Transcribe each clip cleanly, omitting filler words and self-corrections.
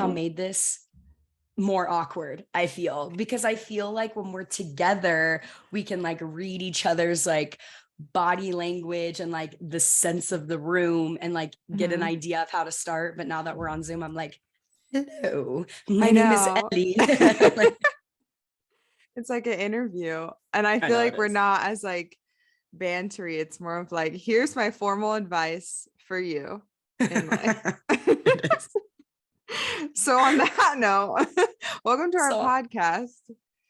somehow made this more awkward, I feel, because I feel like when we're together, we can like read each other's like body language and like the sense of the room and like get an idea of how to start. But now that we're on Zoom, I'm like, hello, my name is know. Ellie. It's like an interview. And I I feel know like it we're is. not as like bantery. It's more of like, here's my formal advice for you in life. It is. So on that note, welcome to our So podcast.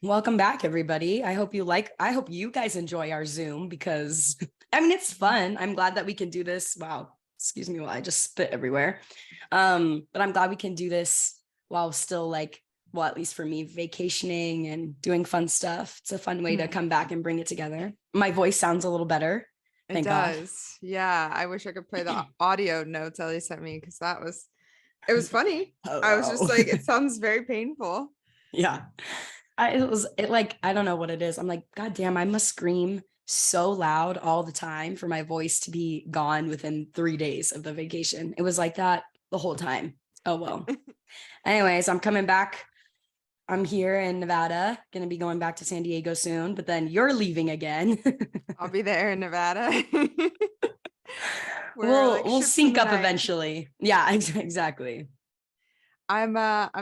welcome back, everybody. I hope you guys enjoy our Zoom because I mean, it's fun. I'm glad that we can do this. Wow. Excuse me while I just spit everywhere. But I'm glad we can do this while still like, well, at least for me, vacationing and doing fun stuff. It's a fun way to come back and bring it together. My voice sounds a little better. It Thank God. does. Yeah. I wish I could play the audio notes Ellie sent me because it was funny. I was just Hello. like, it sounds very painful. Yeah. I don't know what it is. I'm like, God damn, I must scream so loud all the time for my voice to be gone within 3 days of the vacation. It was like that the whole time. Oh, well. Anyways, I'm coming back. I'm here in Nevada, gonna be going back to San Diego soon, but then you're leaving again. I'll be there in Nevada. We're we'll like we'll ships in sync the up night. eventually. Yeah, exactly. I'm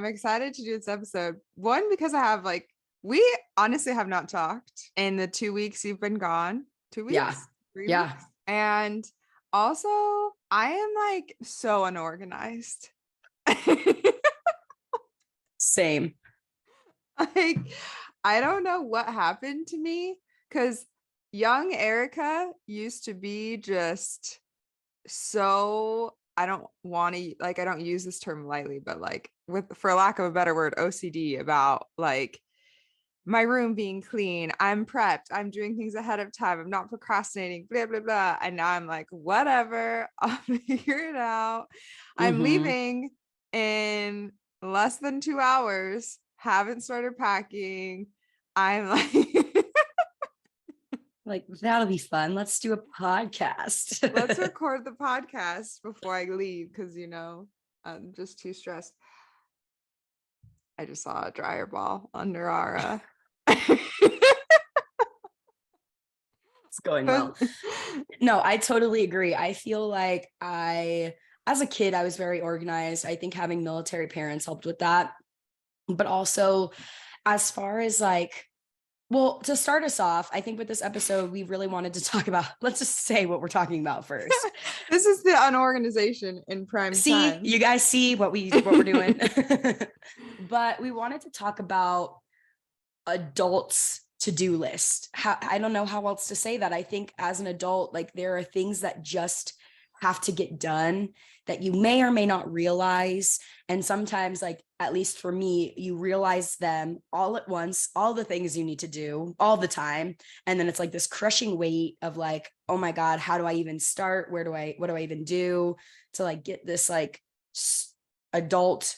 excited to do this episode. One, because I have like we honestly have not talked in the 2 weeks you've been gone. Two Yeah. weeks, three Yeah. weeks. And also I am like so unorganized. Same. Like, I don't know what happened to me because young Erica used to be just so I don't want to like I don't use this term lightly, but like with for lack of a better word, OCD about like my room being clean. I'm prepped. I'm doing things ahead of time. I'm not procrastinating, blah, blah, blah. And now I'm like, whatever, I'll figure it out. I'm Mm-hmm. leaving in less than 2 hours. Haven't started packing. I'm like, Like, that'll be fun. Let's do a podcast. let's record the podcast before I leave because, I'm just too stressed. I just saw a dryer ball under our It's going well. No, I totally agree. I feel like as a kid, I was very organized. I think having military parents helped with that. But also, as far as like, well, to start us off, I think with this episode, we really wanted to talk about, let's just say what we're talking about first. This is the unorganization in prime See, time. you guys see what we're doing. But we wanted to talk about adults to-do list. I don't know how else to say that. I think as an adult, like there are things that just have to get done that you may or may not realize. And sometimes, like, at least for me, you realize them all at once, all the things you need to do all the time. And then it's like this crushing weight of like, oh my God, how do I even start? What do I even do to like get this like adult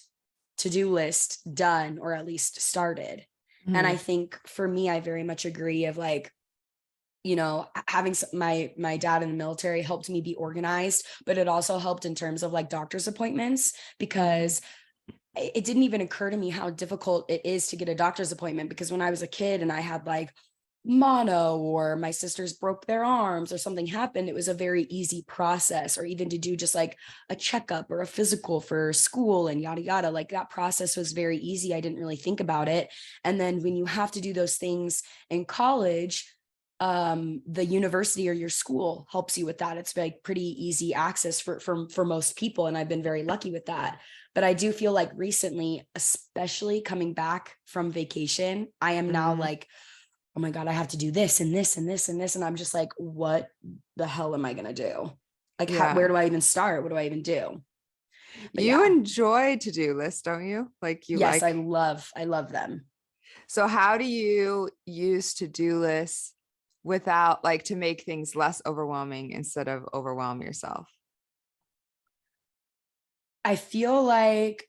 to-do list done or at least started? And I think for me, I very much agree of like, having my dad in the military helped me be organized, but it also helped in terms of like doctor's appointments because it didn't even occur to me how difficult it is to get a doctor's appointment because when I was a kid and I had like mono or my sisters broke their arms or something happened, it was a very easy process. Or even to do just like a checkup or a physical for school and yada yada, like that process was very easy. I didn't really think about it. And then when you have to do those things in college, the university or your school helps you with that. It's like pretty easy access for most people, and I've been very lucky with that. But I do feel like recently, especially coming back from vacation, I am now like, oh my God, I have to do this and this and this and this. And I'm just like, what the hell am I going to do? Like, where Yeah. do I even start? What do I even do? But You yeah, enjoy to-do lists, don't you? Like you yes, like. I love them. So how do you use to-do lists without like to make things less overwhelming instead of overwhelm yourself? I feel like,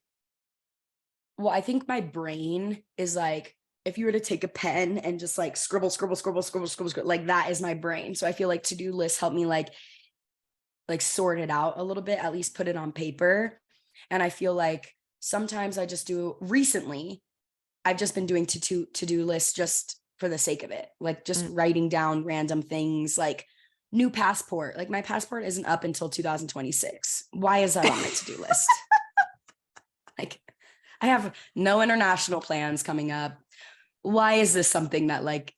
well, I think my brain is like, if you were to take a pen and just like scribble, scribble, scribble, scribble, scribble, scribble, like that is my brain. So I feel like to-do lists help me like sort it out a little bit, at least put it on paper. And I feel like sometimes I just do recently, I've just been doing to-do lists just for the sake of it. Like just Mm. writing down random things like new passport. Like my passport isn't up until 2026. Why is that on my to-do list? Like I have no international plans coming up. Why is this something that like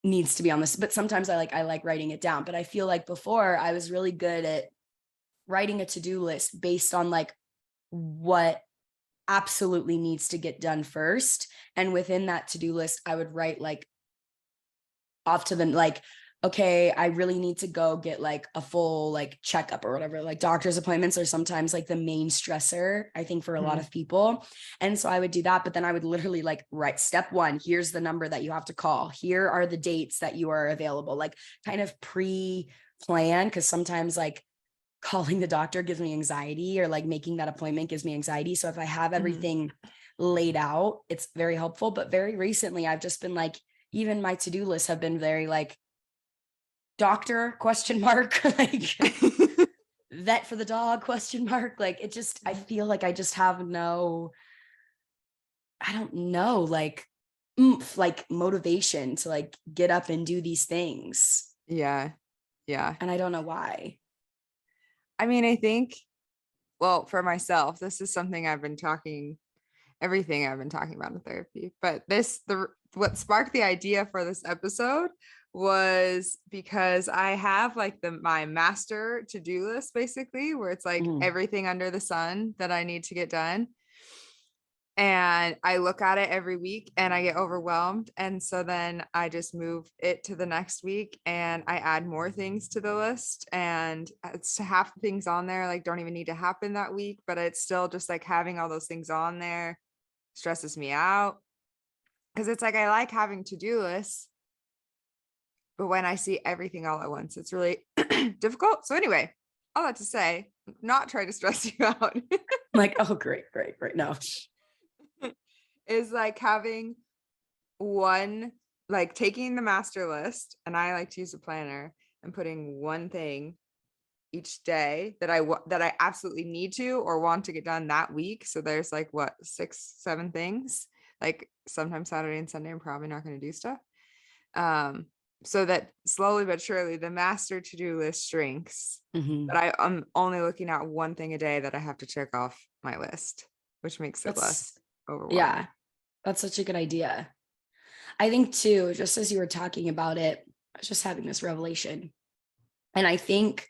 needs to be on this? But sometimes I like writing it down. But I feel like before I was really good at writing a to-do list based on like what absolutely needs to get done first. And within that to-do list, I would write like off to the like, okay, I really need to go get like a full like checkup or whatever. Like doctor's appointments are sometimes like the main stressor, I think, for a lot Mhm. of people. And so I would do that, but then I would literally like write step one, here's the number that you have to call. Here are the dates that you are available, like kind of pre-plan. Cause sometimes like calling the doctor gives me anxiety, or like making that appointment gives me anxiety. So if I have Mhm. everything laid out, it's very helpful. But very recently, I've just been like, even my to-do lists have been very like doctor question mark, like vet for the dog question mark. Like it just, I feel like I just have no, I don't know, like oomph, like motivation to like get up and do these things. Yeah. Yeah. And I don't know why. I mean, I think, well, for myself, this is something everything I've been talking about in therapy. But what sparked the idea for this episode was because I have like my master to-do list basically, where it's like Mhm. everything under the sun that I need to get done. And I look at it every week and I get overwhelmed. And so then I just move it to the next week and I add more things to the list. And it's half the things on there like don't even need to happen that week, but it's still just like having all those things on there stresses me out. Because it's like I like having to-do lists, but when I see everything all at once, it's really difficult. So anyway, all that to say, not try to stress you out. Like, oh, great, great, great. No. Is like having one, like taking the master list, and I like to use a planner and putting one thing each day that I absolutely need to or want to get done that week. So there's like what, 6, 7 things. Like sometimes Saturday and Sunday, I'm probably not going to do stuff. So that slowly but surely the master to-do list shrinks. Mhm. But I'm only looking at one thing a day that I have to check off my list, which makes it That's, less overwhelming. yeah, that's such a good idea. I think too, just as you were talking about it, I was just having this revelation. And I think,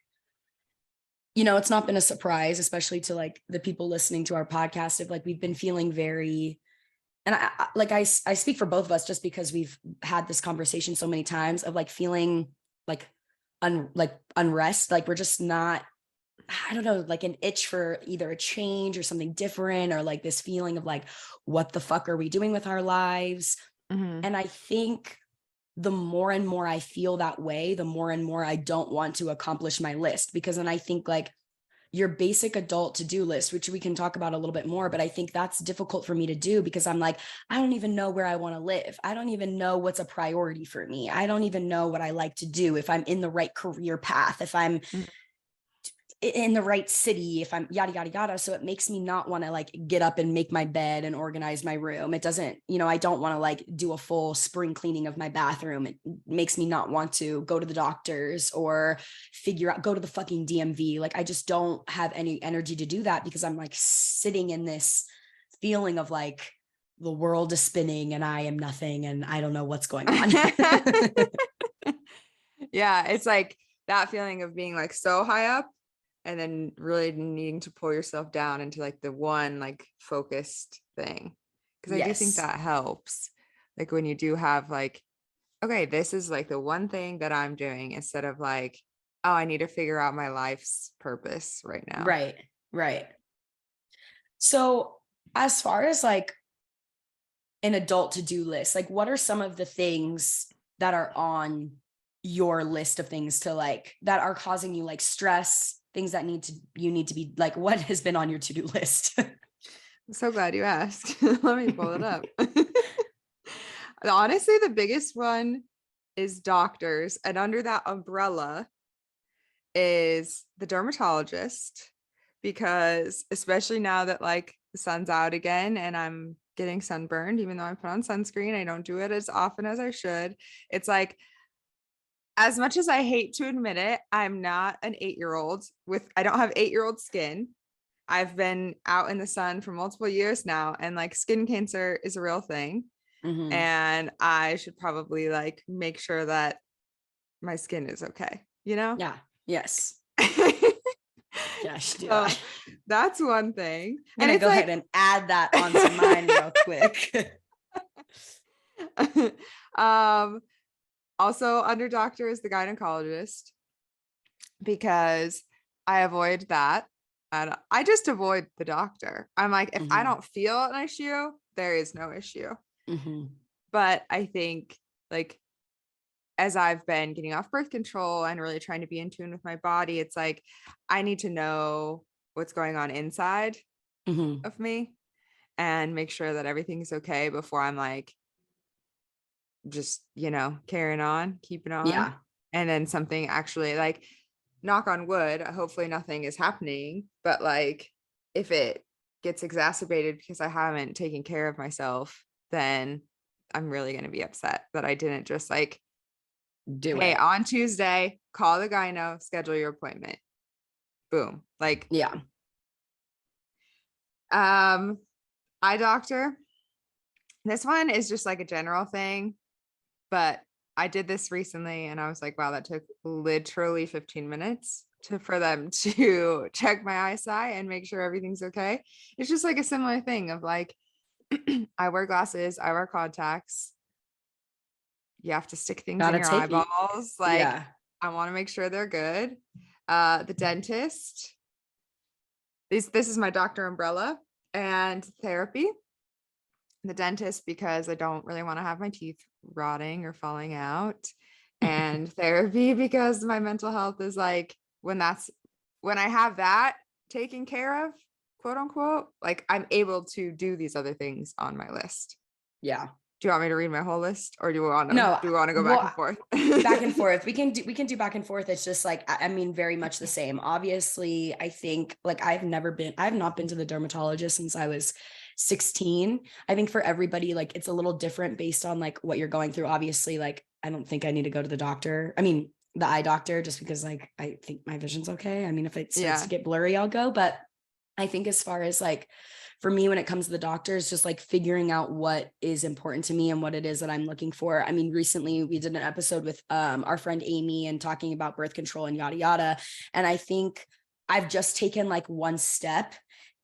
you know, it's not been a surprise, especially to like the people listening to our podcast, if like we've been feeling very, and I speak for both of us just because we've had this conversation so many times of like feeling like like unrest, like we're just not, I don't know, like an itch for either a change or something different, or like this feeling of like, what the fuck are we doing with our lives? Mhm. And I think the more and more I feel that way, the more and more I don't want to accomplish my list. Because then I think like your basic adult to-do list, which we can talk about a little bit more, but I think that's difficult for me to do because I'm like, I don't even know where I want to live. I don't even know what's a priority for me. I don't even know what I like to do, if I'm in the right career path, if I'm Mhm. in the right city, if I'm yada yada yada. So it makes me not want to like get up and make my bed and organize my room. It doesn't, you know, I don't want to like do a full spring cleaning of my bathroom. It makes me not want to go to the doctors or go to the fucking DMV. Like I just don't have any energy to do that because I'm like sitting in this feeling of like the world is spinning and I am nothing and I don't know what's going on. Yeah, it's like that feeling of being like so high up and then really needing to pull yourself down into like the one like focused thing. Because I do think Yes. that helps. Like when you do have like, okay, this is like the one thing that I'm doing instead of like, oh, I need to figure out my life's purpose right now. Right. Right. So as far as like an adult to-do list, like what are some of the things that are on your list of things to like that are causing you like stress, things that you need to be like, what has been on your to-do list? I'm so glad you asked. Let me pull it up. Honestly, the biggest one is doctors. And under that umbrella is the dermatologist, because especially now that like the sun's out again and I'm getting sunburned, even though I put on sunscreen. I don't do it as often as I should. It's like, as much as I hate to admit it, I'm not an 8-year-old I don't have 8-year-old skin. I've been out in the sun for multiple years now, and like skin cancer is a real thing. Mhm. And I should probably like make sure that my skin is okay, you know? Yeah. Yes. Yeah, I should do So that. that's one thing. I'm And gonna it's go ahead like, and add that onto mine real quick. um, also under doctor is the gynecologist, because I avoid that. And I just avoid the doctor. I'm like, if I Mhm. don't feel an issue, there is no issue. Mhm. But I think like as I've been getting off birth control and really trying to be in tune with my body, it's like I need to know what's going on inside Mhm. of me and make sure that everything's okay before I'm like just, carrying on, keeping on. Yeah. And then something actually like, knock on wood, hopefully nothing is happening, but like if it gets exacerbated because I haven't taken care of myself, then I'm really going to be upset that I didn't just like, Do hey, it. on Tuesday, call the gyno, schedule your appointment. Boom. Like, Yeah. um, eye doctor. This one is just like a general thing, but I did this recently and I was like, wow, that took literally 15 minutes for them to check my eyesight and make sure everything's okay. It's just like a similar thing of like, I wear glasses, I wear contacts. You have to stick things in Gotta your take it. eyeballs. Like, Yeah. I want to make sure they're good. The dentist. This is my doctor umbrella, and therapy. The dentist because I don't really want to have my teeth rotting or falling out. And therapy because my mental health is like when I have that taken care of, quote unquote, like I'm able to do these other things on my list. Yeah. Do you want me to read my whole list or No, do we want to go back and well, forth? back and forth. We can do back and forth. It's just like I mean, very much the same. Obviously, I think like I've not been to the dermatologist since I was 16. I think for everybody, like it's a little different based on like what you're going through. Obviously, like I don't think I need to go to the doctor. I mean, the eye doctor, just because like I think my vision's okay. I mean, if it starts to Yeah. get blurry, I'll go. But I think as far as like for me, when it comes to the doctor, it's just like figuring out what is important to me and what it is that I'm looking for. I mean, recently we did an episode with our friend Amy and talking about birth control and yada yada. And I think I've just taken like one step,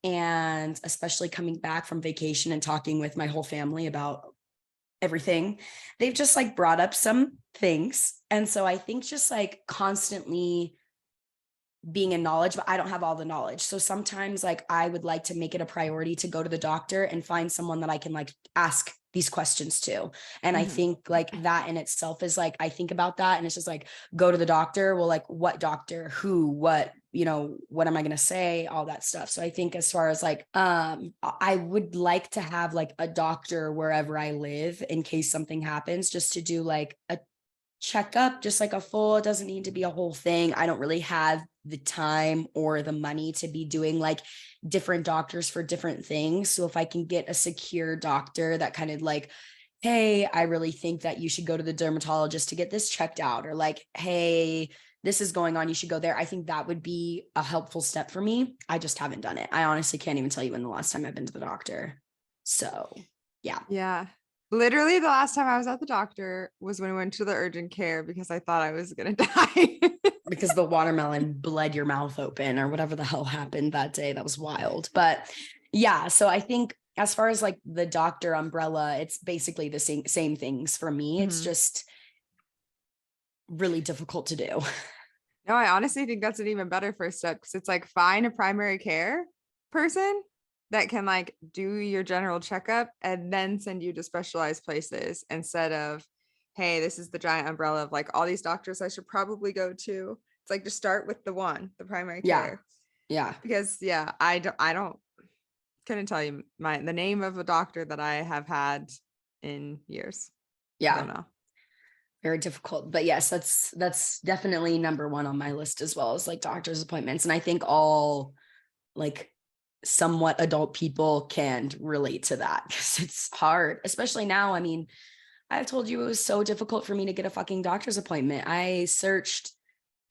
and especially coming back from vacation and talking with my whole family about everything, they've just like brought up some things. And so I think just like constantly being in knowledge, but I don't have all the knowledge. So sometimes like I would like to make it a priority to go to the doctor and find someone that I can like ask these questions to. And I Mhm. think like that in itself is like, I think about that and it's just like, go to the doctor. Well, like what doctor, who, what, what am I going to say? All that stuff. So I think as far as like, I would like to have like a doctor wherever I live in case something happens, just to do like a checkup, just like a full, it doesn't need to be a whole thing. I don't really have the time or the money to be doing like different doctors for different things. So if I can get a secure doctor that kind of like, hey, I really think that you should go to the dermatologist to get this checked out, or like, hey, this is going on, you should go there. I think that would be a helpful step for me. I just haven't done it. I honestly can't even tell you when the last time I've been to the doctor. So, yeah. Yeah. Literally the last time I was at the doctor was when we went to the urgent care because I thought I was gonna die. Because the watermelon bled your mouth open or whatever the hell happened that day. That was wild. But yeah, so I think as far as like the doctor umbrella, it's basically the same things for me. It's Mhm. just really difficult to do. No, I honestly think that's an even better first step because it's like find a primary care person that can like do your general checkup and then send you to specialized places instead of, hey, this is the giant umbrella of like all these doctors I should probably go to. It's like just start with the primary Yeah. care. Yeah. Because yeah, I don't couldn't tell you the name of a doctor that I have had in years. I don't Yeah. know. Very difficult. But yes, that's definitely number one on my list, as well as like doctor's appointments. And I think all like somewhat adult people can relate to that, because it's hard, especially now. I mean, I've told you it was so difficult for me to get a fucking doctor's appointment. I searched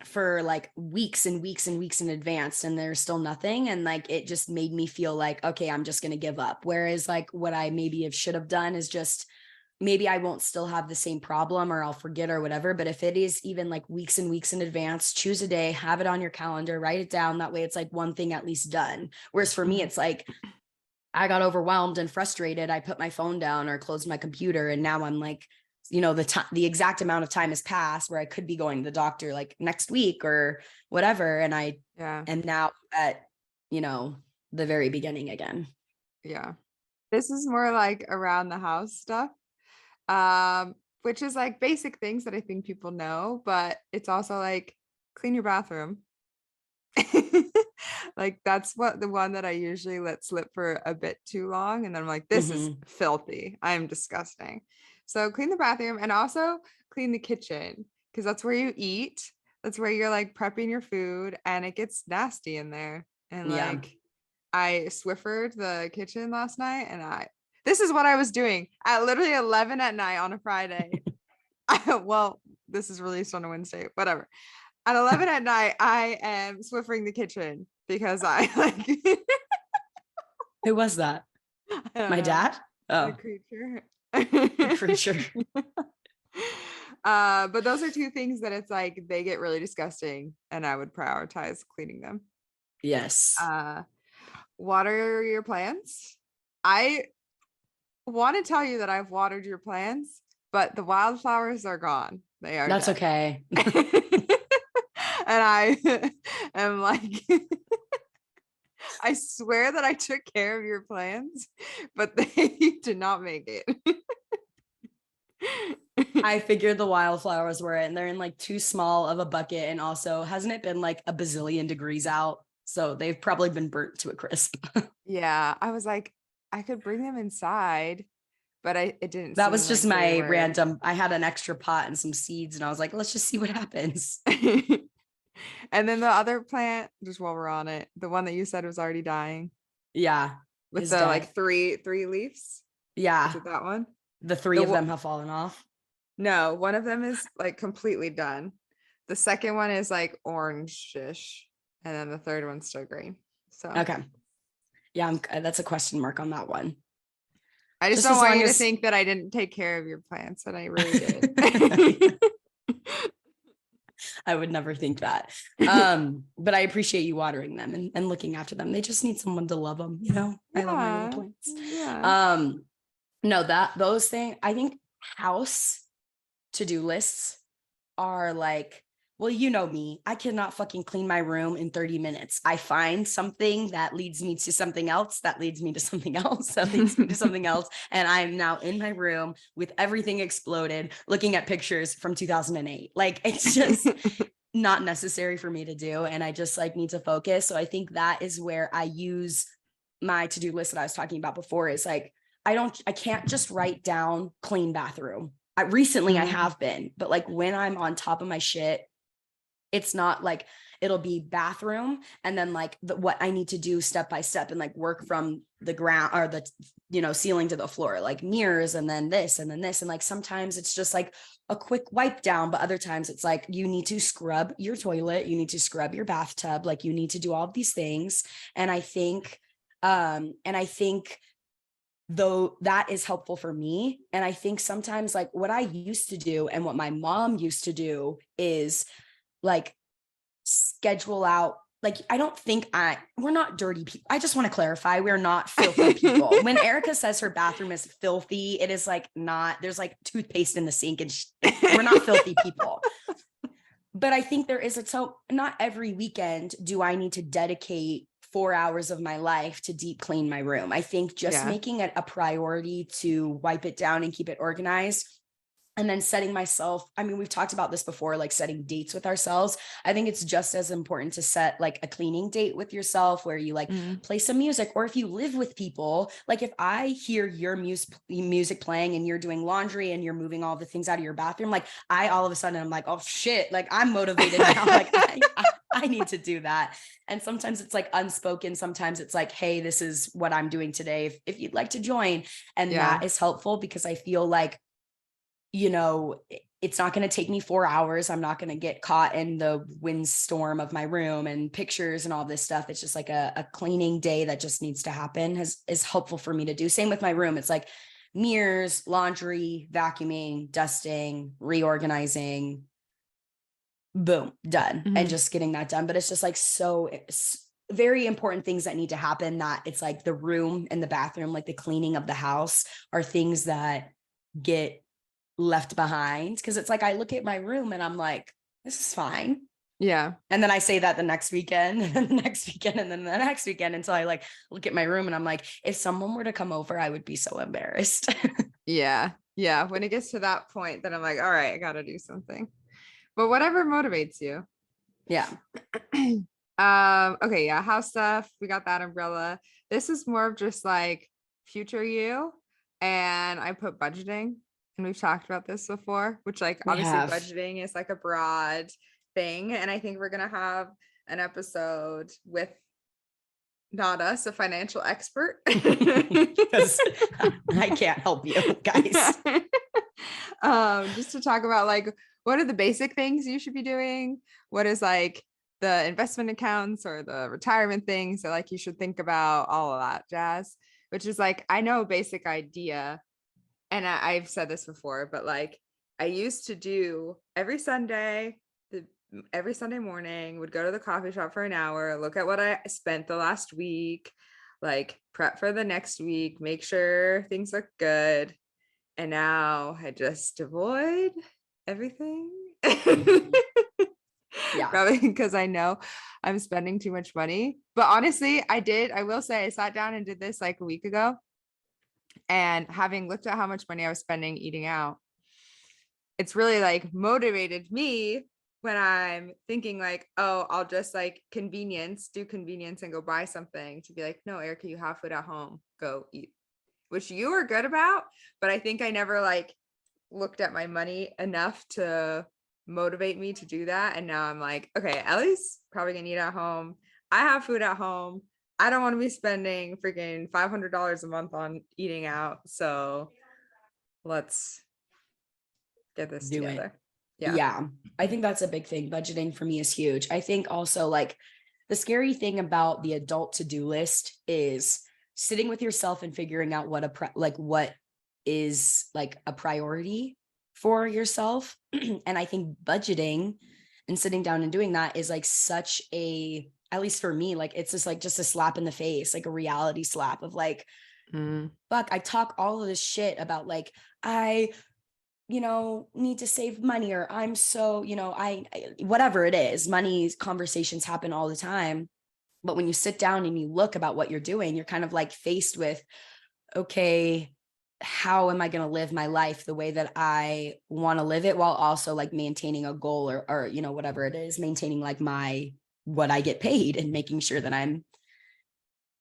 for like weeks and weeks and weeks in advance, and there's still nothing. And like, it just made me feel like, okay, I'm just going to give up. Whereas like what I maybe should have done is just, maybe I won't still have the same problem, or I'll forget or whatever. But if it is even like weeks and weeks in advance, choose a day, have it on your calendar, write it down. That way it's like one thing at least done. Whereas for me, it's like, I got overwhelmed and frustrated. I put my phone down or closed my computer. And now I'm like, the exact amount of time has passed where I could be going to the doctor like next week or whatever. And I am now at, the very beginning again. Yeah. This is more like around the house stuff. Which is like basic things that I think people know, but it's also like clean your bathroom. Like that's the one that I usually let slip for a bit too long. And then I'm like, this is filthy. I am disgusting. So clean the bathroom, and also clean the kitchen, because that's where you eat. That's where you're like prepping your food, and it gets nasty in there. And like, I Swiffered the kitchen last night, and this is what I was doing at literally 11 at night on a Friday. Well, this is released on a Wednesday, whatever. At 11 at night, I am Swiffering the kitchen because I like. Who was that? My dad? Oh, the creature. But those are two things that it's like they get really disgusting, and I would prioritize cleaning them. Yes. Water your plants. I want to tell you that I've watered your plants, but the wildflowers are gone. They are. That's dead. okay. And I am like, I swear that I took care of your plants, but they did not make it. I figured the wildflowers were in. They're in like too small of a bucket. And also, hasn't it been like a bazillion degrees out? So they've probably been burnt to a crisp. Yeah. I was like, I could bring them inside, but it didn't. That was just my random. I had an extra pot and some seeds, and I was like, let's just see what happens. And then the other plant, just while we're on it, the one that you said was already dying. Yeah. With the dead. Like three leaves. Yeah. Is it that one? The three of them have fallen off. No, one of them is like completely done. The second one is like orange-ish, and then the third one's still green. So okay. Yeah, that's a question mark on that one. I just don't want you to think that I didn't take care of your plants, and I really did. I would never think that. But I appreciate you watering them and looking after them. They just need someone to love them, Yeah. I love my little plants. Yeah. No, those things, I think house to-do lists are like, well, you know me, I cannot fucking clean my room in 30 minutes. I find something that leads me to something else, that leads me to something else, that leads me to something else. And I'm now in my room with everything exploded, looking at pictures from 2008. Like, it's just not necessary for me to do. And I just like need to focus. So I think that is where I use my to-do list that I was talking about before, is like, I can't just write down clean bathroom. Recently I have been, but like when I'm on top of my shit, it's not like, it'll be bathroom and then like what I need to do step by step, and like work from the ground or the, ceiling to the floor, like mirrors, and then this, and then this. And like, sometimes it's just like a quick wipe down, but other times it's like, you need to scrub your toilet, you need to scrub your bathtub, like you need to do all of these things. And I think, though that is helpful for me. And I think sometimes like what I used to do and what my mom used to do is like schedule out, like, I don't think we're not dirty people. I just want to clarify, we're not filthy people. When Erica says her bathroom is filthy, it is like not, there's like toothpaste in the sink, and we're not filthy people. But I think there is so not every weekend do I need to dedicate 4 hours of my life to deep clean my room. I think just making it a priority to wipe it down and keep it organized, and then setting myself, I mean, we've talked about this before, like setting dates with ourselves. I think it's just as important to set like a cleaning date with yourself, where you like play some music, or if you live with people, like if I hear your music playing and you're doing laundry and you're moving all the things out of your bathroom, like all of a sudden I'm like, oh shit, like I'm motivated now. Like I need to do that. And sometimes it's like unspoken. Sometimes it's like, hey, this is what I'm doing today. If you'd like to join. And Yeah. that is helpful because I feel like, it's not going to take me 4 hours. I'm not going to get caught in the windstorm of my room and pictures and all this stuff. It's just like a cleaning day that just needs to happen is helpful for me to do. Same with my room. It's like mirrors, laundry, vacuuming, dusting, reorganizing, boom, done. And just getting that done. But it's just like, it's very important things that need to happen, that it's like the room and the bathroom, like the cleaning of the house, are things that get left behind. Cause it's like, I look at my room and I'm like, this is fine. Yeah. And then I say that the next weekend and the next weekend and then the next weekend, until I like look at my room and I'm like, if someone were to come over, I would be so embarrassed. Yeah. Yeah. When it gets to that point, then I'm like, all right, I got to do something. But whatever motivates you. Yeah. Okay. Yeah. House stuff. We got that umbrella. This is more of just like future you. And I put budgeting, and we've talked about this before, which like We obviously have. budgeting is like a broad thing. And I think we're going to have an episode with not us, a financial expert. Because I can't help you guys. Just to talk about like, what are the basic things you should be doing? What is like the investment accounts or the retirement things that like you should think about, all of that jazz, which is like, I know a basic idea. And I've said this before, but like I used to do every Sunday morning, would go to the coffee shop for an hour, look at what I spent the last week, like prep for the next week, make sure things look good. And now I just avoid everything. Yeah. Probably because I know I'm spending too much money. But honestly, I will say I sat down and did this like a week ago. And having looked at how much money I was spending eating out, it's really like motivated me when I'm thinking like, oh, I'll just like do convenience and go buy something, to be like, no, Erica, you have food at home, go eat, which you were good about. But I think I never like looked at my money enough to motivate me to do that. And now I'm like, okay, Ellie's probably gonna eat at home. I have food at home. I don't want to be spending freaking $500 a month on eating out. So let's get this Do it. together. Yeah. I think that's a big thing. Budgeting for me is huge. I think also like the scary thing about the adult to-do list is sitting with yourself and figuring out what what is like a priority for yourself. And I think budgeting and sitting down and doing that is like such a, at least for me, like it's just a slap in the face, like a reality slap of like, fuck, I talk all of this shit about like, I need to save money, or I'm so, whatever it is, money conversations happen all the time. But when you sit down and you look about what you're doing, you're kind of like faced with, okay, how am I going to live my life the way that I want to live it, while also like maintaining a goal or whatever it is, maintaining like what I get paid, and making sure that I'm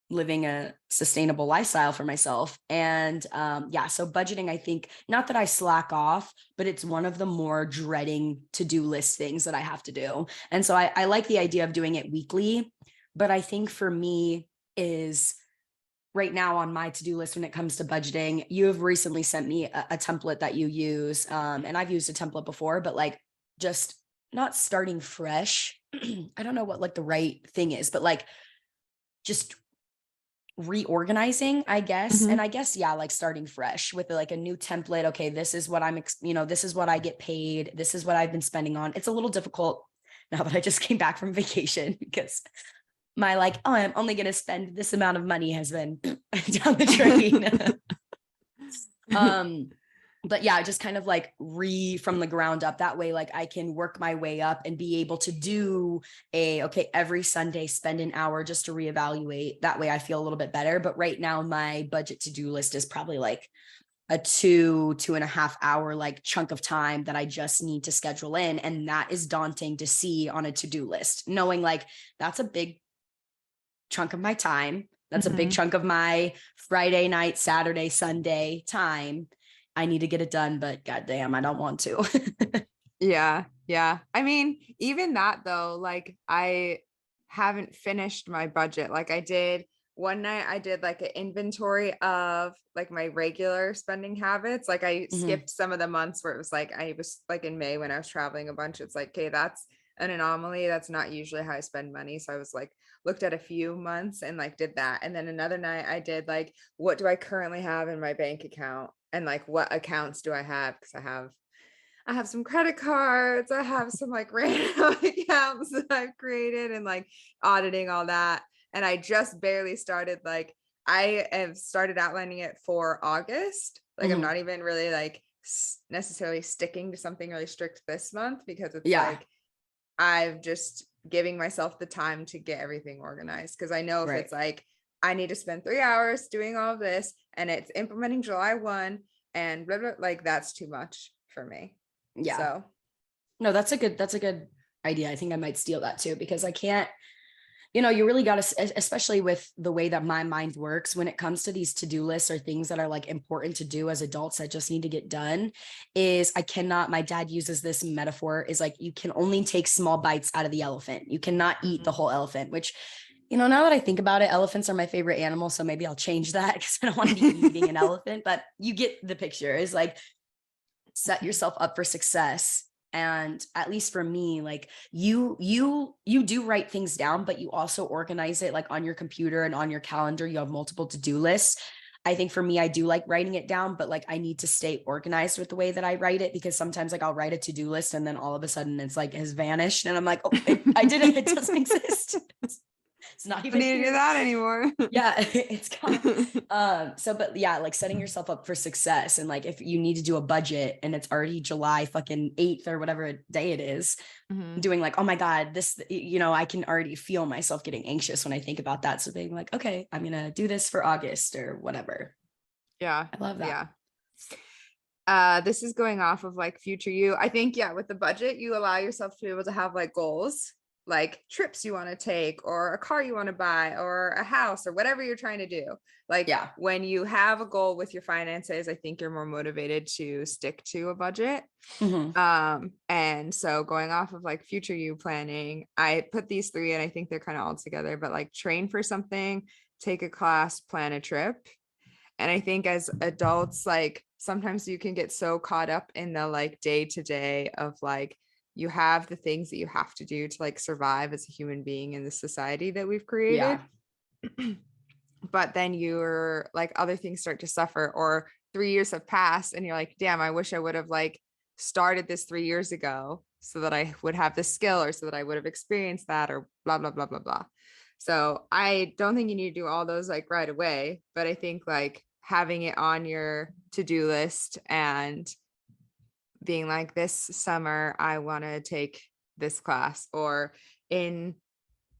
living a sustainable lifestyle for myself. And so budgeting, I think, not that I slack off, but it's one of the more dreading to-do list things that I have to do. And so I like the idea of doing it weekly, but I think for me is right now on my to-do list when it comes to budgeting, you have recently sent me a template that you use. And I've used a template before, but like just not starting fresh. I don't know what like the right thing is, but like just reorganizing, I guess. And I guess, yeah, like starting fresh with like a new template. Okay, this is what this is what I get paid. This is what I've been spending on. It's a little difficult now that I just came back from vacation, because my like, oh, I'm only going to spend this amount of money has been down the drain. But yeah, just kind of like from the ground up. That way, like I can work my way up and be able to do every Sunday, spend an hour just to reevaluate. That way I feel a little bit better. But right now my budget to-do list is probably like a 2.5 hour like chunk of time that I just need to schedule in. And that is daunting to see on a to-do list, knowing like that's a big chunk of my time. That's a big chunk of my Friday night, Saturday, Sunday time. I need to get it done, but goddamn, I don't want to. Yeah. Yeah. I mean, even that though, like I haven't finished my budget. Like I did one night, I did like an inventory of like my regular spending habits. Like I Mhm. skipped some of the months where it was like I was like in May when I was traveling a bunch. It's like, okay, that's an anomaly. That's not usually how I spend money. So I was like, looked at a few months and like did that. And then another night I did like, what do I currently have in my bank account? And like, what accounts do I have? Because I have some credit cards. I have some like random accounts that I've created and like auditing all that. And I just barely started like I have started outlining it for August. Like I'm Mhm. not even really like necessarily sticking to something really strict this month because it's Yeah. like I've just giving myself the time to get everything organized. Cause I know if Right. it's like I need to spend 3 hours doing all of this and it's implementing July 1 and blah, blah, like that's too much for me. Yeah. So No, that's a good idea. I think I might steal that too because I can't, you really got to, especially with the way that my mind works when it comes to these to-do lists or things that are like important to do as adults that just need to get done is I cannot, my dad uses this metaphor is like, you can only take small bites out of the elephant. You cannot eat the mhm. whole elephant, which, now that I think about it, elephants are my favorite animal. So maybe I'll change that because I don't want to be eating an elephant, but you get the picture is like, set yourself up for success. And at least for me, like you do write things down, but you also organize it like on your computer and on your calendar. You have multiple to-do lists. I think for me, I do like writing it down, but like I need to stay organized with the way that I write it because sometimes like I'll write a to-do list and then all of a sudden it's like has vanished and I'm like, oh, I did it. It doesn't exist. It's not Don't even need to do here. that anymore. Yeah, it's gone. So but yeah, like setting yourself up for success and like if you need to do a budget and it's already July fucking 8th or whatever day it is, Mhm. doing like, oh my God, this, I can already feel myself getting anxious when I think about that. So being like, okay, I'm gonna do this for August or whatever. Yeah. I love that. Yeah. This is going off of like future you. I think, yeah, with the budget, you allow yourself to be able to have like goals, like trips you want to take, or a car you want to buy, or a house, or whatever you're trying to do. Like Yeah. when you have a goal with your finances, I think you're more motivated to stick to a budget. Mhm. And so going off of like future you planning, I put these three and I think they're kind of all together, but like train for something, take a class, plan a trip. And I think as adults, like sometimes you can get so caught up in the like day to day of like you have the things that you have to do to like survive as a human being in the society that we've created. Yeah. But then you're like other things start to suffer, or 3 years have passed and you're like, damn, I wish I would have like started this 3 years ago so that I would have the skill or so that I would have experienced that or blah, blah, blah, blah, blah. So I don't think you need to do all those like right away, but I think like having it on your to-do list and being like, this summer, I want to take this class, or in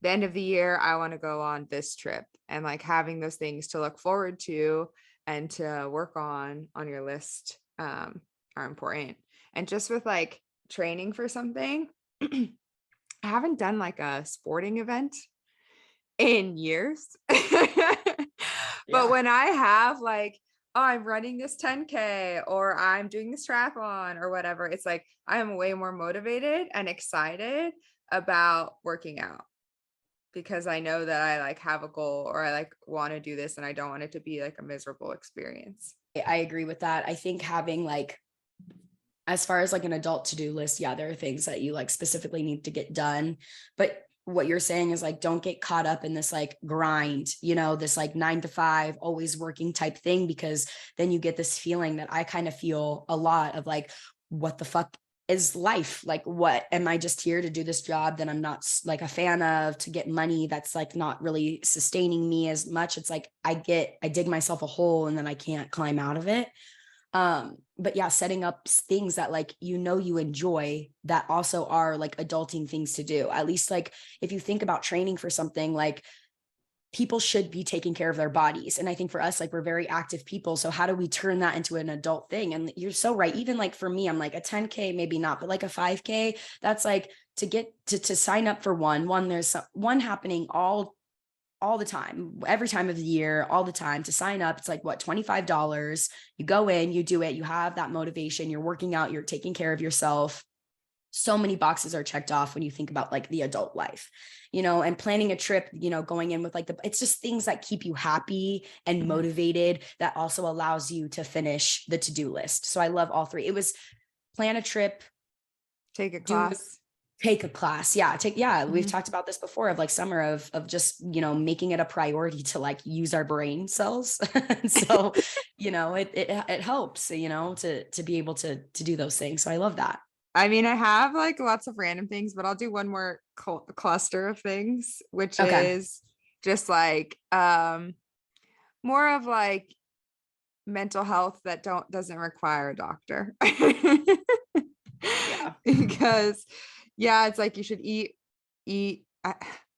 the end of the year, I want to go on this trip, and like having those things to look forward to and to work on your list are important. And just with like training for something, I haven't done like a sporting event in years. But Yeah. when I have like, oh, I'm running this 10K or I'm doing this triathlon or whatever, it's like I am way more motivated and excited about working out because I know that I like have a goal or I like want to do this and I don't want it to be like a miserable experience. I agree with that. I think having like as far as like an adult to-do list, yeah, there are things that you like specifically need to get done. But what you're saying is like, don't get caught up in this like grind, this like 9 to 5, always working type thing, because then you get this feeling that I kind of feel a lot of like, what the fuck is life? Like, what am I just here to do this job that I'm not like a fan of, to get money that's like not really sustaining me as much? It's like, I dig myself a hole and then I can't climb out of it. But yeah, setting up things that like you enjoy that also are like adulting things to do. At least like if you think about training for something, like people should be taking care of their bodies. And I think for us, like we're very active people. So how do we turn that into an adult thing? And you're so right. Even like for me, I'm like a 10K, maybe not, but like a 5K, that's like to get to sign up for one, there's one happening all the time, every time of the year, all the time to sign up. It's like what, $25. You go in, you do it, you have that motivation, you're working out, you're taking care of yourself. so many boxes are checked off when you think about like the adult life, and planning a trip, going in with like it's just things that keep you happy and Mhm. motivated that also allows you to finish the to-do list. So I love all three. It was plan a trip, Take a do class. take a class. Yeah, we've Mhm. talked about this before of like summer of just, making it a priority to like use our brain cells. So, it helps, to be able to do those things. So I love that. I mean, I have like lots of random things, but I'll do one more cluster of things, which Okay. is just like more of like mental health that doesn't require a doctor. Yeah. Because yeah, it's like you should eat and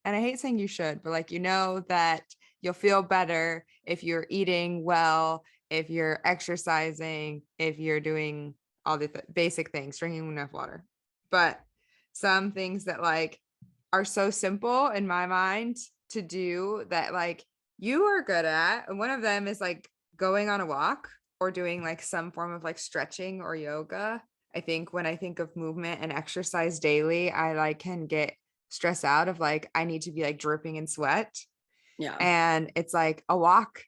I hate saying you should, but like that you'll feel better if you're eating well, if you're exercising, if you're doing all the basic things, drinking enough water. But some things that like are so simple in my mind to do that like you are good at, and one of them is like going on a walk or doing like some form of like stretching or yoga. I think when I think of movement and exercise daily, I like can get stressed out of like I need to be like dripping in sweat. Yeah. And it's like a walk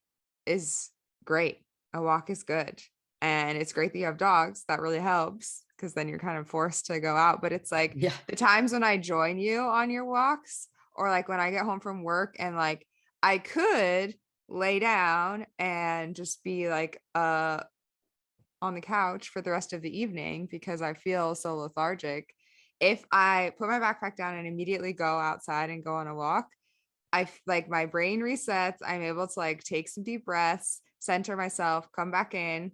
is great. A walk is good. And it's great that you have dogs. That really helps because then you're kind of forced to go out. But it's like Yeah. the times when I join you on your walks, or like when I get home from work and like I could lay down and just be like on the couch for the rest of the evening because I feel so lethargic. If I put my backpack down and immediately go outside and go on a walk, like my brain resets. I'm able to like take some deep breaths, center myself, come back in,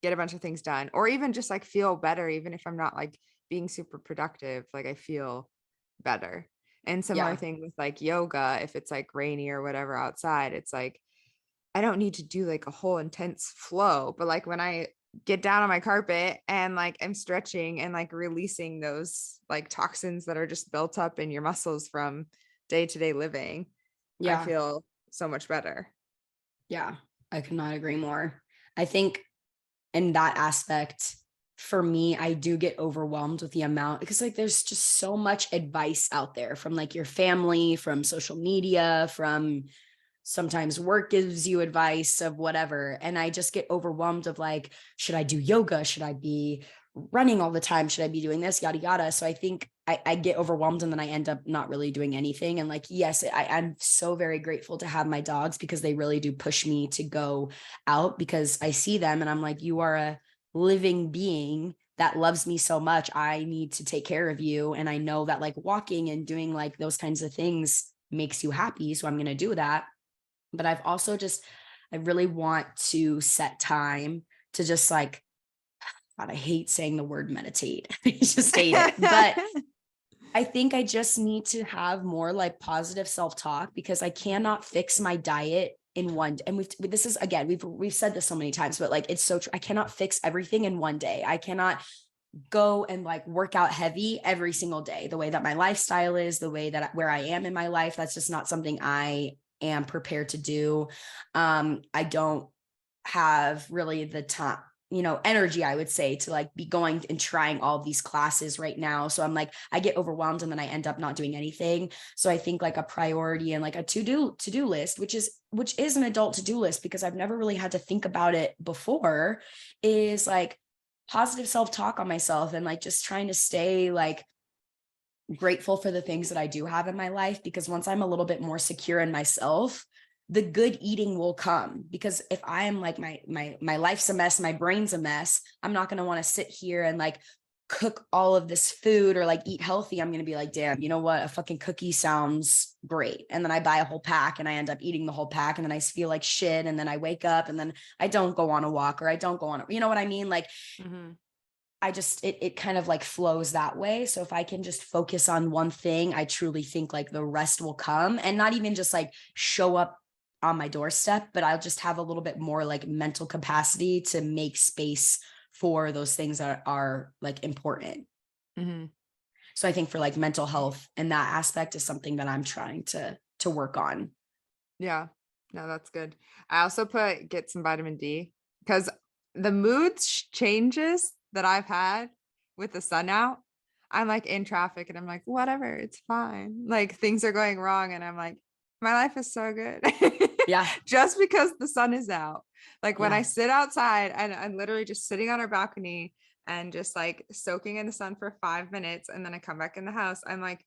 get a bunch of things done, or even just like feel better, even if I'm not like being super productive. Like I feel better. And similar Yeah. thing with like yoga, if it's like rainy or whatever outside, it's like I don't need to do like a whole intense flow, but like when I get down on my carpet and like I'm stretching and like releasing those like toxins that are just built up in your muscles from day to day living, I Yeah. feel so much better. Yeah. I could not agree more. I think in that aspect, for me, I do get overwhelmed with the amount because like there's just so much advice out there from like your family, from social media, from sometimes work gives you advice of whatever. And I just get overwhelmed of like, should I do yoga? Should I be running all the time? Should I be doing this? Yada, yada. So I think I get overwhelmed and then I end up not really doing anything. And like, yes, I'm so very grateful to have my dogs because they really do push me to go out because I see them and I'm like, you are a living being that loves me so much. I need to take care of you. And I know that like walking and doing like those kinds of things makes you happy. So I'm going to do that. But I've also just, I really want to set time to just like, God, I hate saying the word meditate. I just hate it. But I think I just need to have more like positive self-talk because I cannot fix my diet in one and this is again we've said this so many times but like it's so true. I cannot fix everything in one day. I cannot go and like work out heavy every single day the way that my lifestyle is, the way that where I am in my life. That's just not something I am prepared to do. I don't have really the time, energy, I would say, to like be going and trying all these classes right now. So I'm like, I get overwhelmed and then I end up not doing anything. So I think like a priority and like a to-do list, which is an adult to-do list because I've never really had to think about it before, is like positive self-talk on myself and like just trying to stay like grateful for the things that I do have in my life because once I'm a little bit more secure in myself, the good eating will come. Because if I am like my life's a mess, my brain's a mess, I'm not going to want to sit here and like cook all of this food or like eat healthy. I'm going to be like, damn, you know what? A fucking cookie sounds great. And then I buy a whole pack and I end up eating the whole pack and then I feel like shit and then I wake up and then I don't go on a walk or I don't go on you know what I mean? Like Mhm. I just it kind of like flows that way. So if I can just focus on one thing, I truly think like the rest will come and not even just like show up on my doorstep, but I'll just have a little bit more like mental capacity to make space for those things that are like important. Mhm. So I think for like mental health and that aspect is something that I'm trying to work on. Yeah. No, that's good. I also put get some vitamin D because the mood changes that I've had with the sun out. I'm like in traffic and I'm like, whatever, it's fine. Like things are going wrong. And I'm like, my life is so good. Yeah. Just because the sun is out. Like when Yeah. I sit outside and I'm literally just sitting on our balcony and just like soaking in the sun for 5 minutes and then I come back in the house, I'm like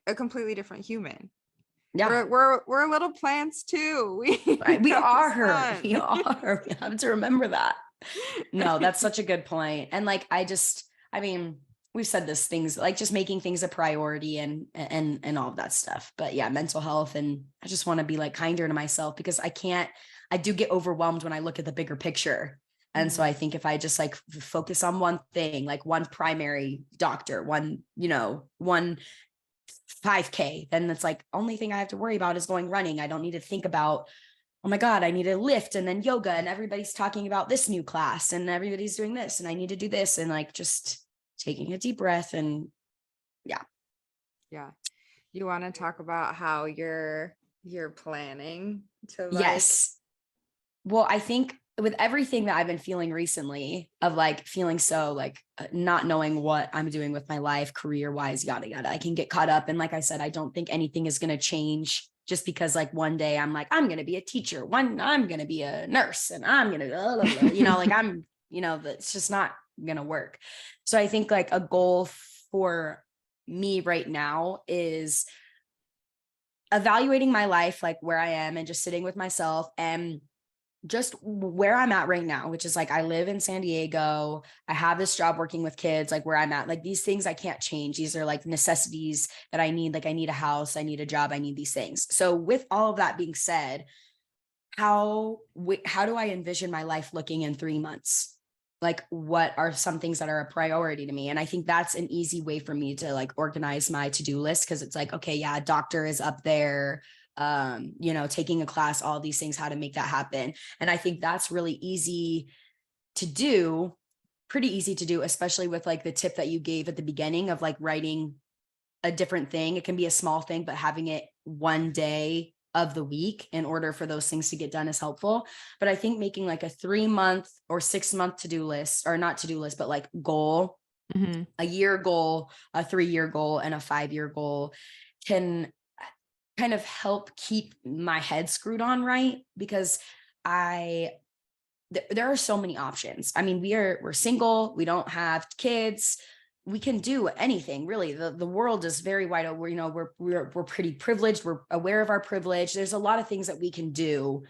a completely different human. Yeah. We're little plants too. We Right. We got the are her. sun. We are. We have to remember that. No, that's such a good point. And like, I mean, we've said this things like just making things a priority and all of that stuff. But yeah, mental health. And I just want to be like kinder to myself because I do get overwhelmed when I look at the bigger picture. And so I think if I just like focus on one thing, like one primary doctor, one 5K, then it's like only thing I have to worry about is going running. I don't need to think about, oh my God, I need to lift and then yoga and everybody's talking about this new class and everybody's doing this and I need to do this and like just taking a deep breath and yeah. Yeah. You want to talk about how you're planning to like Yes. Well, I think with everything that I've been feeling recently of like feeling so like not knowing what I'm doing with my life, career wise, yada, yada, I can get caught up. And like I said, I don't think anything is going to change just because like one day I'm like, I'm going to be a teacher. One, I'm going to be a nurse and I'm going to, like it's just not going to work. So I think like a goal for me right now is evaluating my life, like where I am and just sitting with myself and just where I'm at right now, which is like, I live in San Diego. I have this job working with kids, like where I'm at, like these things I can't change. These are like necessities that I need. Like I need a house, I need a job, I need these things. So with all of that being said, how do I envision my life looking in 3 months? Like what are some things that are a priority to me? And I think that's an easy way for me to like organize my to-do list. Cause it's like, okay, yeah, doctor is up there, taking a class, all these things, how to make that happen. And I think that's really easy to do, pretty easy to do, especially with like the tip that you gave at the beginning of like writing a different thing. It can be a small thing, but having it one day of the week in order for those things to get done is helpful. But I think making like a 3 month or 6 month to-do list, or not to-do list, but like goal, a year goal, a 3-year goal, and a 5-year goal can kind of help keep my head screwed on right, because there are so many options. I mean, we're single, we don't have kids, we can do anything really. The world is very wide open. We're pretty privileged, we're aware of our privilege. There's a lot of things that we can do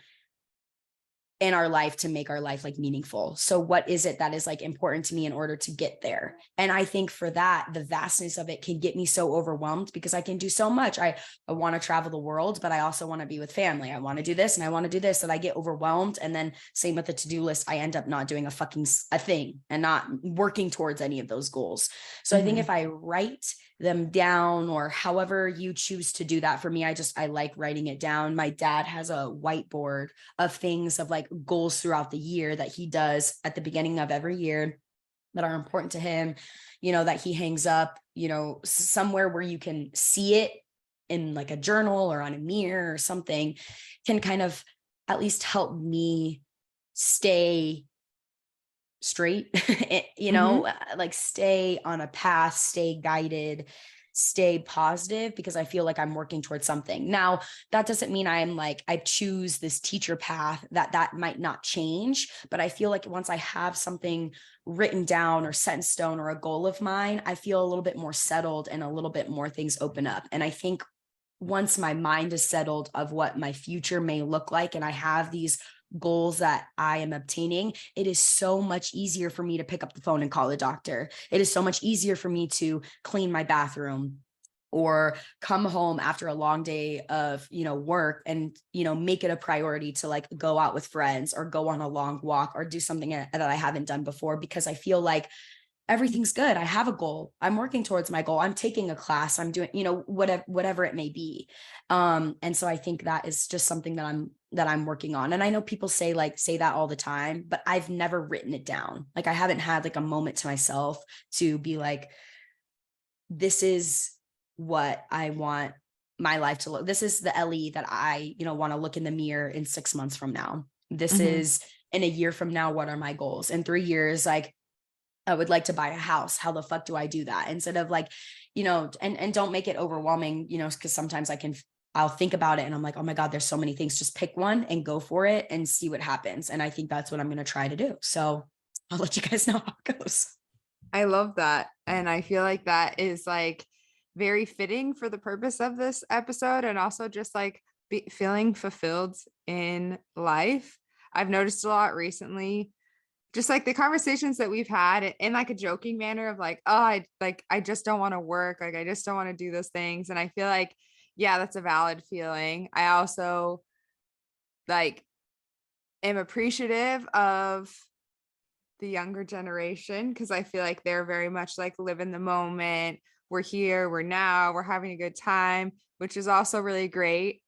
in our life to make our life like meaningful. So what is it that is like important to me in order to get there? And I think for that, the vastness of it can get me so overwhelmed because I can do so much. I want to travel the world, but I also want to be with family. I want to do this and I want to do this, and I get overwhelmed. And then same with the to-do list, I end up not doing a thing and not working towards any of those goals. So I think if I write them down, or however you choose to do that, for me, I like writing it down. My dad has a whiteboard of things, of like goals throughout the year that he does at the beginning of every year that are important to him, that he hangs up, somewhere where you can see it in like a journal or on a mirror or something, can kind of at least help me stay straight, like stay on a path, stay guided, stay positive, because I feel like I'm working towards something. Now, that doesn't mean I'm like, I choose this teacher path, that might not change, but I feel like once I have something written down or set in stone or a goal of mine, I feel a little bit more settled and a little bit more things open up. And I think once my mind is settled of what my future may look like, and I have these goals that I am obtaining, it is so much easier for me to pick up the phone and call a doctor. It is so much easier for me to clean my bathroom or come home after a long day of, work and, make it a priority to like go out with friends or go on a long walk or do something that I haven't done before, because I feel like everything's good. I have a goal. I'm working towards my goal. I'm taking a class. I'm doing, whatever it may be. And so I think that is just something that I'm working on. And I know people say that all the time, but I've never written it down. Like I haven't had like a moment to myself to be like, this is what I want my life to look. This is the Ellie that I, want to look in the mirror in 6 months from now. This is in a year from now. What are my goals in 3 years? Like, I would like to buy a house. How the fuck do I do that? Instead of like, and don't make it overwhelming, because sometimes I'll think about it and I'm like, oh my God, there's so many things. Just pick one and go for it and see what happens. And I think that's what I'm going to try to do. So I'll let you guys know how it goes. I love that. And I feel like that is like very fitting for the purpose of this episode, and also just like feeling fulfilled in life. I've noticed a lot recently, just like the conversations that we've had in like a joking manner of like, oh, I just don't want to work. Like, I just don't want to do those things. And I feel like, yeah, that's a valid feeling. I also like am appreciative of the younger generation, because I feel like they're very much like live in the moment. We're here, we're now, we're having a good time, which is also really great.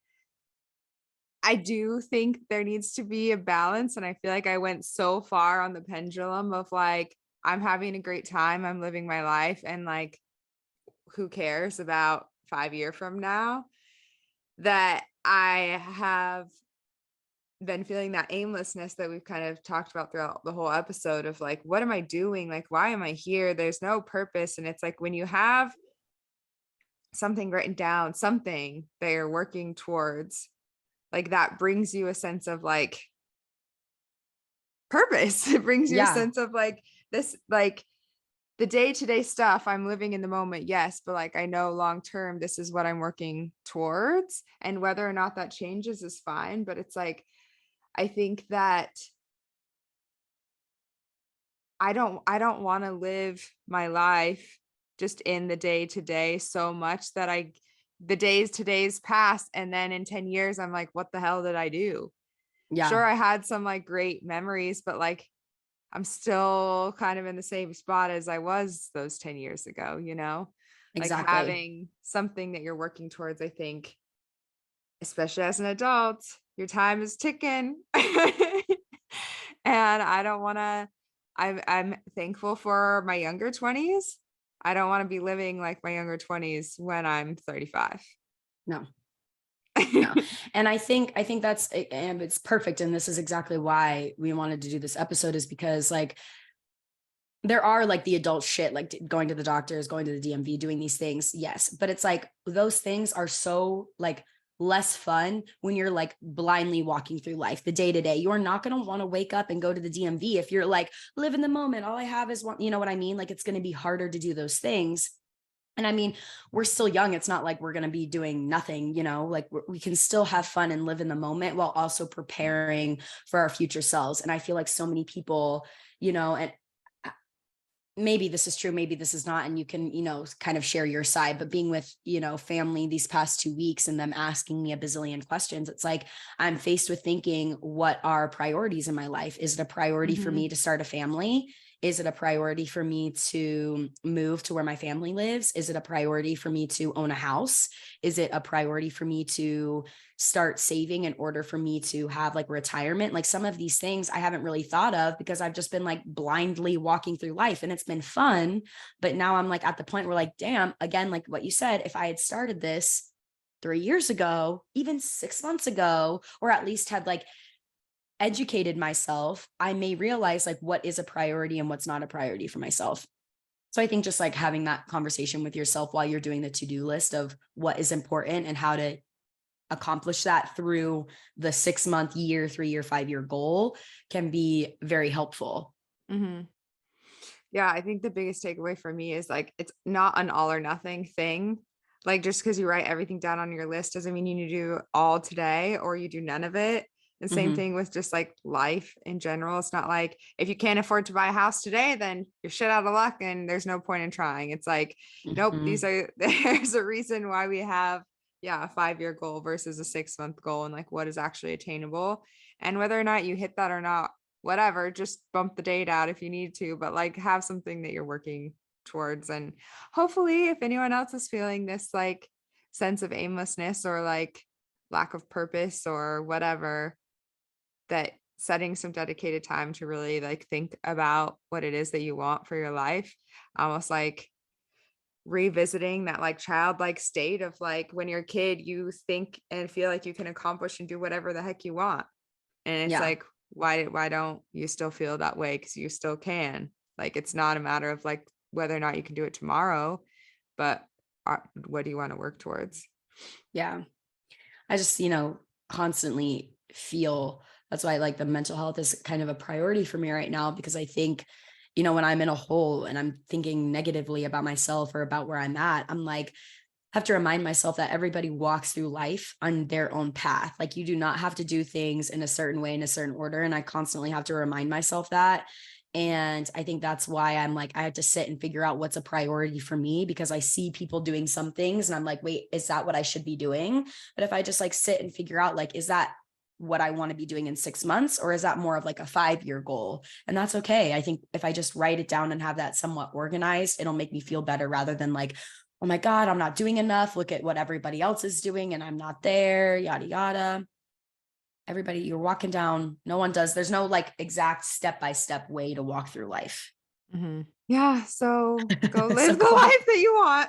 I do think there needs to be a balance. And I feel like I went so far on the pendulum of like, I'm having a great time, I'm living my life, and like, who cares about 5 years from now, that I have been feeling that aimlessness that we've kind of talked about throughout the whole episode of like, what am I doing? Like, why am I here? There's no purpose. And it's like when you have something written down, something that you're working towards, like that brings you a sense of like purpose. It brings you a Yeah, sense of like this, like the day-to-day stuff, I'm living in the moment, yes, but like I know long term this is what I'm working towards, and whether or not that changes is fine. But it's like, I think that I don't want to live my life just in the day to day so much that the days to days pass, and then in 10 years I'm like, what the hell did I do? yeah, Sure, I had some like great memories, but like I'm still kind of in the same spot as I was those 10 years ago, like exactly. having something that you're working towards. I think, especially as an adult, your time is ticking. And I don't want to, I'm thankful for my younger 20s. I don't want to be living like my younger 20s when I'm 35. No, no. And I think and it's perfect. And this is exactly why we wanted to do this episode, is because like, there are like the adult shit, like going to the doctors, going to the DMV, doing these things. Yes. But it's like, those things are so like less fun when you're like blindly walking through life, the day to day. You're not going to want to wake up and go to the DMV if you're like, live in the moment. All I have is one, you know what I mean? Like, it's going to be harder to do those things. And I mean, we're still young. It's not like we're going to be doing nothing, like we can still have fun and live in the moment while also preparing for our future selves. And I feel like so many people, and maybe this is true, maybe this is not, and you can, kind of share your side, but being with, family these past 2 weeks and them asking me a bazillion questions, it's like, I'm faced with thinking, what are priorities in my life? Is it a priority for Mhm. me to start a family? Is it a priority for me to move to where my family lives? Is it a priority for me to own a house? Is it a priority for me to start saving in order for me to have like retirement? Like, some of these things I haven't really thought of because I've just been like blindly walking through life, and it's been fun. But now I'm like at the point where like, damn, again, like what you said, if I had started this 3 years ago, even 6 months ago, or at least had like educated myself, I may realize like what is a priority and what's not a priority for myself. So I think just like having that conversation with yourself while you're doing the to-do list of what is important and how to accomplish that through the 6 month, year, 3 year, 5 year goal can be very helpful. Mhm. Yeah, I think the biggest takeaway for me is like, it's not an all or nothing thing. Like, just because you write everything down on your list doesn't mean you need to do all today or you do none of it. The same Mhm. thing with just like life in general. It's not like if you can't afford to buy a house today, then you're shit out of luck and there's no point in trying. It's like, nope, Mhm. there's a reason why we have, yeah, a 5 year goal versus a 6 month goal, and like what is actually attainable. And whether or not you hit that or not, whatever, just bump the date out if you need to, but like have something that you're working towards. And hopefully, if anyone else is feeling this like sense of aimlessness or like lack of purpose or whatever, that setting some dedicated time to really like think about what it is that you want for your life, almost like revisiting that like childlike state of like when you're a kid, you think and feel like you can accomplish and do whatever the heck you want. And it's Yeah. like, why don't you still feel that way? Because you still can. Like, it's not a matter of like whether or not you can do it tomorrow, but what do you want to work towards? Yeah. I just, constantly feel that's why like the mental health is kind of a priority for me right now because I think, when I'm in a hole and I'm thinking negatively about myself or about where I'm at, I'm like, have to remind myself that everybody walks through life on their own path. Like you do not have to do things in a certain way, in a certain order. And I constantly have to remind myself that. And I think that's why I'm like, I have to sit and figure out what's a priority for me because I see people doing some things and I'm like, wait, is that what I should be doing? But if I just like sit and figure out, like, is that what I want to be doing in 6 months, or is that more of like a 5-year goal? And that's okay. I think if I just write it down and have that somewhat organized, it'll make me feel better rather than like, oh my God, I'm not doing enough. Look at what everybody else is doing and I'm not there, yada, yada. Everybody, you're walking down. No one does. There's no like exact step-by-step way to walk through life. Yeah. So go So live the go out. life that you want.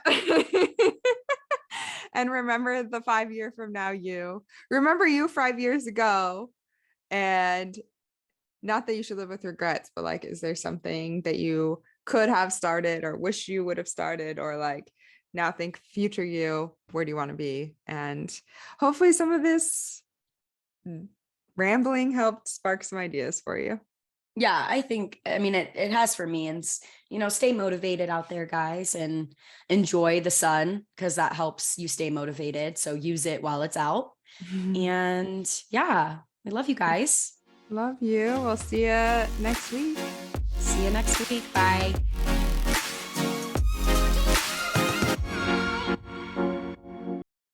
And remember the 5 year from now, remember you 5 years ago. And not that you should live with regrets, but like, is there something that you could have started or wish you would have started, or like now think future you, where do you want to be? And hopefully some of this rambling helped spark some ideas for you. Yeah, I mean, it has for me. And, stay motivated out there, guys, and enjoy the sun because that helps you stay motivated. So use it while it's out. And yeah, we love you guys. Love you. We'll see you next week. See you next week. Bye.